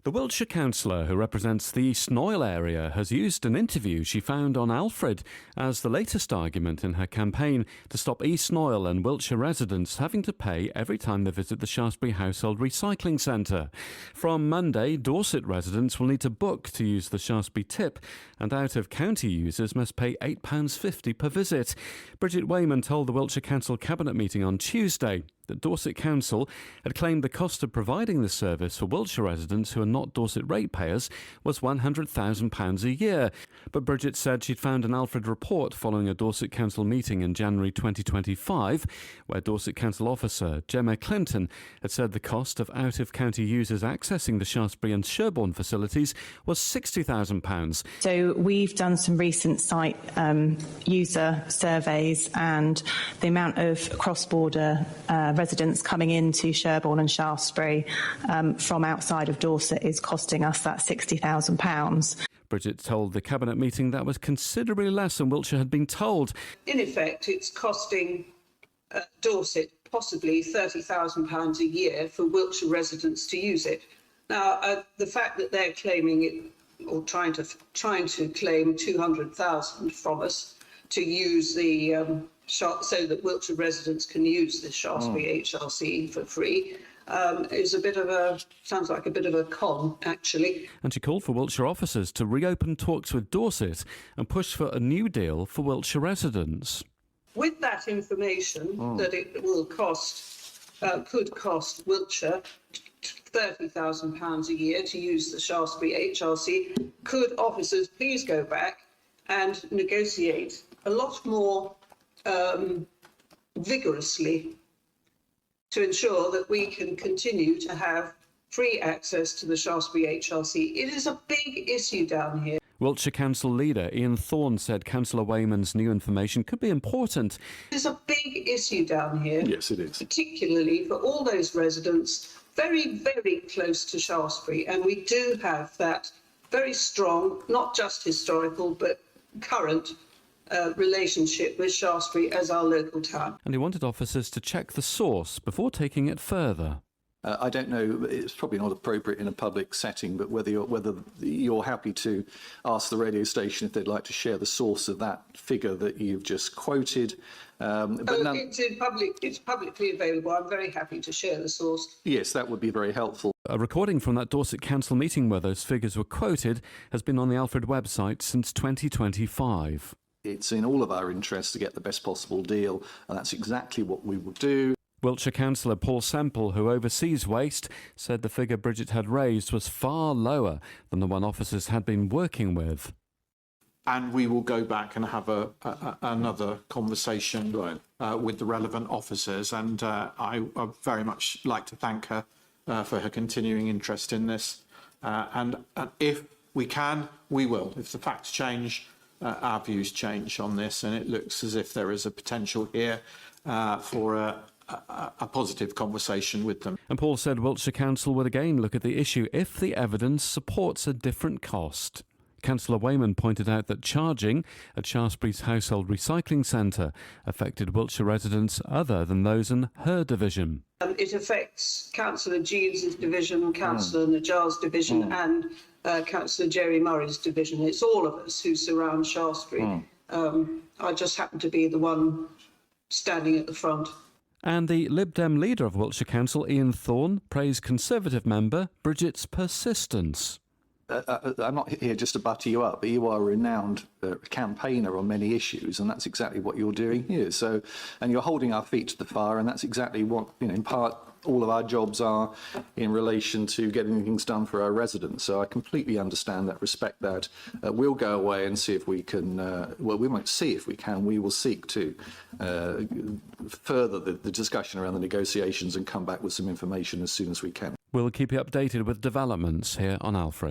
The Wiltshire councillor who represents the East Noyle area has used an interview she found on Alfred as the latest argument in her campaign to stop East Noyle and Wiltshire residents having to pay every time they visit the Shaftesbury Household Recycling Centre. From Monday, Dorset residents will need to book to use the Shaftesbury tip, and out-of-county users must pay £8.50 per visit. Bridget Wayman told the Wiltshire Council Cabinet meeting on Tuesday that Dorset Council had claimed the cost of providing the service for Wiltshire residents who are not Dorset ratepayers was £100,000 a year. But Bridget said she'd found an Alfred report following a Dorset Council meeting in January 2025, where Dorset Council officer Gemma Clinton had said the cost of out-of-county users accessing the Shaftesbury and Sherborne facilities was £60,000. So we've done some recent site user surveys, and the amount of cross-border residents coming into Sherborne and Shaftesbury from outside of Dorset is costing us that £60,000. Bridget told the Cabinet meeting that was considerably less than Wiltshire had been told. In effect, it's costing Dorset possibly £30,000 a year for Wiltshire residents to use it. Now, the fact that they're claiming it, or trying to claim £200,000 from us to use the so that Wiltshire residents can use the Shaftesbury HRC for free, sounds like a bit of a con, actually. And she called for Wiltshire officers to reopen talks with Dorset and push for a new deal for Wiltshire residents. With that information that it will could cost Wiltshire £30,000 a year to use the Shaftesbury HRC, could officers please go back and negotiate a lot more vigorously to ensure that we can continue to have free access to the Shaftesbury HRC. It is a big issue down here. Wiltshire Council leader Ian Thorne said Councillor Wayman's new information could be important. It is a big issue down here. Yes, it is. Particularly for all those residents very, very close to Shaftesbury. And we do have that very strong, not just historical, but current relationship with Shaftesbury as our local town. And he wanted officers to check the source before taking it further. I don't know, it's probably not appropriate in a public setting, but whether you're happy to ask the radio station if they'd like to share the source of that figure that you've just quoted. It's publicly available. I'm very happy to share the source. Yes, that would be very helpful. A recording from that Dorset Council meeting where those figures were quoted has been on the Alfred website since 2025. It's in all of our interests to get the best possible deal, and that's exactly what we will do. Wiltshire councillor Paul Semple, who oversees waste, said the figure Bridget had raised was far lower than the one officers had been working with. And we will go back and have another conversation with the relevant officers. And I very much like to thank her for her continuing interest in this. And if we can, we will. If the facts change, our views change on this, and it looks as if there is a potential here for a positive conversation with them. And Paul said Wiltshire Council would again look at the issue if the evidence supports a different cost. Councillor Wayman pointed out that charging at Shaftesbury's Household Recycling Centre affected Wiltshire residents other than those in her division. It affects Councillor Jeeves's division, Councillor Najjar's division and Councillor Jerry Murray's division. It's all of us who surround Shaftesbury. I just happen to be the one standing at the front. And the Lib Dem leader of Wiltshire Council, Ian Thorne, praised Conservative member Bridget's persistence. I'm not here just to butter you up, but you are a renowned campaigner on many issues, and that's exactly what you're doing here. So, and you're holding our feet to the fire, and that's exactly what, in part, all of our jobs are in relation to getting things done for our residents. So I completely understand that, respect that. We'll go away and see if we can, well, we won't see if we can, we will seek to further the discussion around the negotiations and come back with some information as soon as we can. We'll keep you updated with developments here on Alfred.